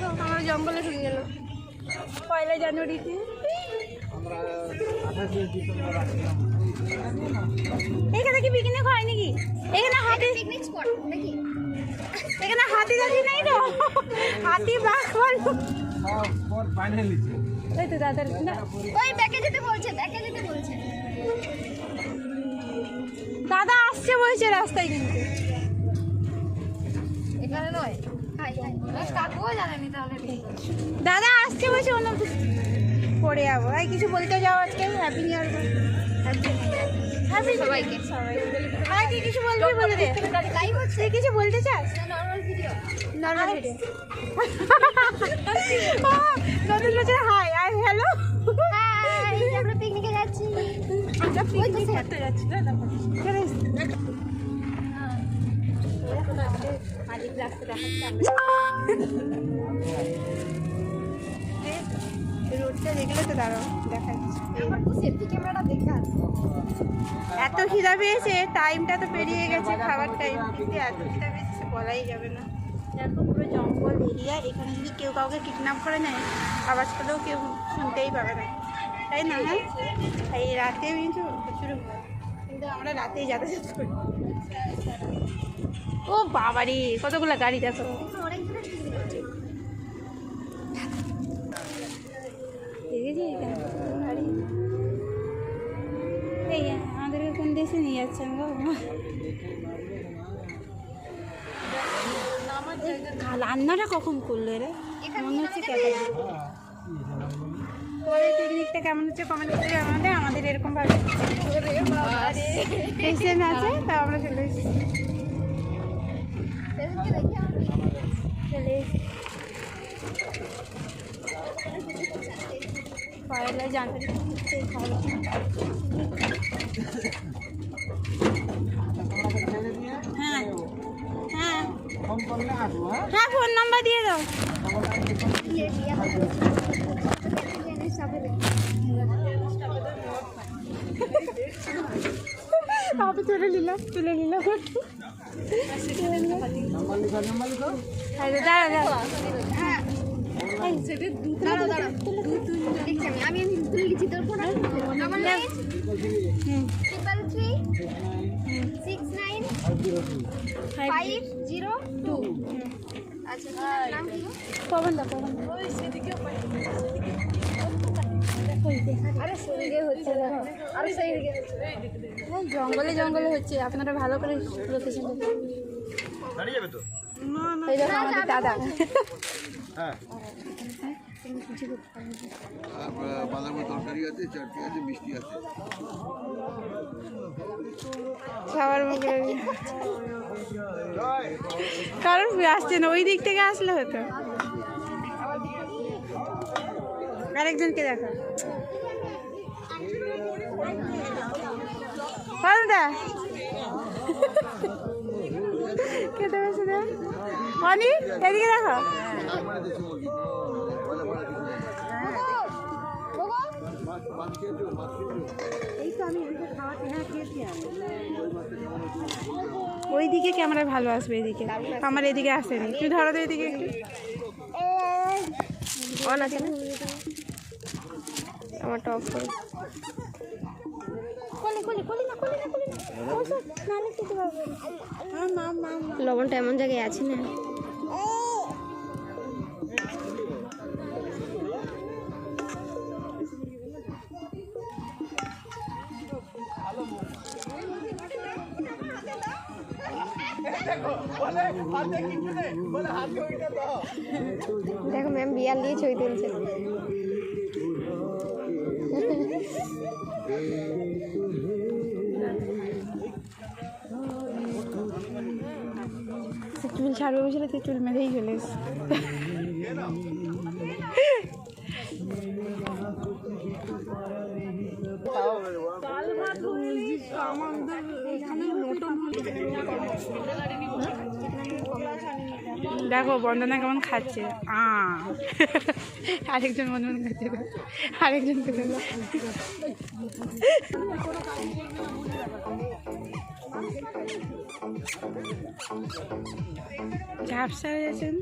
দেখো আমরা জঙ্গলে ঢুকে গেল 1 জানুয়ারিতে। এখানে কি পিকনিক হয় নাকি? এখানে হাতি পিকনিক স্পট নাকি? এখানে হাতি দাদি নাই তো? হাতি বাঘ বলো স্পট ফাইনালি ওই তো দাদার না ওই ব্যাকে যেতে বলছে দাদা আসছে বলছে রাস্তায় কিন্তু এখানে নয়। কাকুও জানেনি তাহলে দাদা আসছে বলছে অন্য পড়ে যাবো। এই কিছু বলতে যাও আজকে হ্যাপি নিউ ইয়ার হ্যাপি সবাইকে আর কি কিছু বলবি বলে দে লাইভ হচ্ছে কিছু বলতে চাস? নরমাল ভিডিও নতুন বছর হাই আর হ্যালো হাই আমরা পিকনিকে যাচ্ছি আমরা পিকনিক করতে যাচ্ছি না আজকে রাস্তা দেখাচ্ছি রোডটা দেখলে তো দাঁড়াও দেখাচ্ছি আমার তো সেলফি ক্যামেরাটা দেখে আসো এত খিদা পেয়েছে টাইমটা তো পেরিয়ে গেছে খাবার টাইম কিন্তু এত খিদা পেয়েছে বলাই যাবে না দেখো পুরো জঙ্গল এরিয়া এখানে যদি কেউ কাউকে কিডন্যাপ করে নেয় আওয়াজ করলেও কেউ শুনতেই পাবে না তাই না হ্যাঁ এই রাতে কিন্তু প্রচুর ভয় কিন্তু আমরা রাতেই যাতায়াত করি ও বাবারে কতগুলো গাড়ি দেখো গাড়ি এই আমাদেরকে কোন দেশে নিয়ে যাচ্ছেন গো রান্নাটা কখন করলে রে মনে হচ্ছে পরে পিকনিকটা কেমন হচ্ছে কমেন্ট করে আমাদের এরকম ভাবে পেশেন্ট আছে তা আমরা চলে এসেছি পয়লা জানুয়ারি হ্যাঁ হ্যাঁ হ্যাঁ ফোন নাম্বার দিয়ে দাও আমি তুলে নিলাম আমি তুলে গেছি তোর ফোন 3336950 আচ্ছা নাম কি পবন দা আরে সঙ্গে হচ্ছে দেখো আরে সেই দিকে জঙ্গলে হচ্ছে আপনারা ভালো করে লোকেশন দাঁড়িয়ে যাবে তো না এই দেখো আমাদের দাদা হ্যাঁ বাদামের তরকারি আছে চাটনি আছে মিষ্টি আছে খাবার মুখে কারণ আসছে না ওই দিক থেকে আসলে হতো আরেকজনকে দেখা দা খেতে বসে দে অনি এদিকে দেখো ওইদিকে ক্যামেরা ভালো আসবে এদিকে আমার এদিকে আসেনি তুই ধরো তো এদিকে একটু অন আছে না আমার টপ করে লবণটা এমন জায়গায় আছে না দেখো ম্যাম বিয়ার নিয়ে ছবি তুলছে চুল ছাড়বে বুঝলে তুই চুল মেরেই চলে দেখো বন্দনা কেমন খাচ্ছে আরেকজন মনে মনে খাচ্ছে আরেকজন ঝাপসা হয়েছেন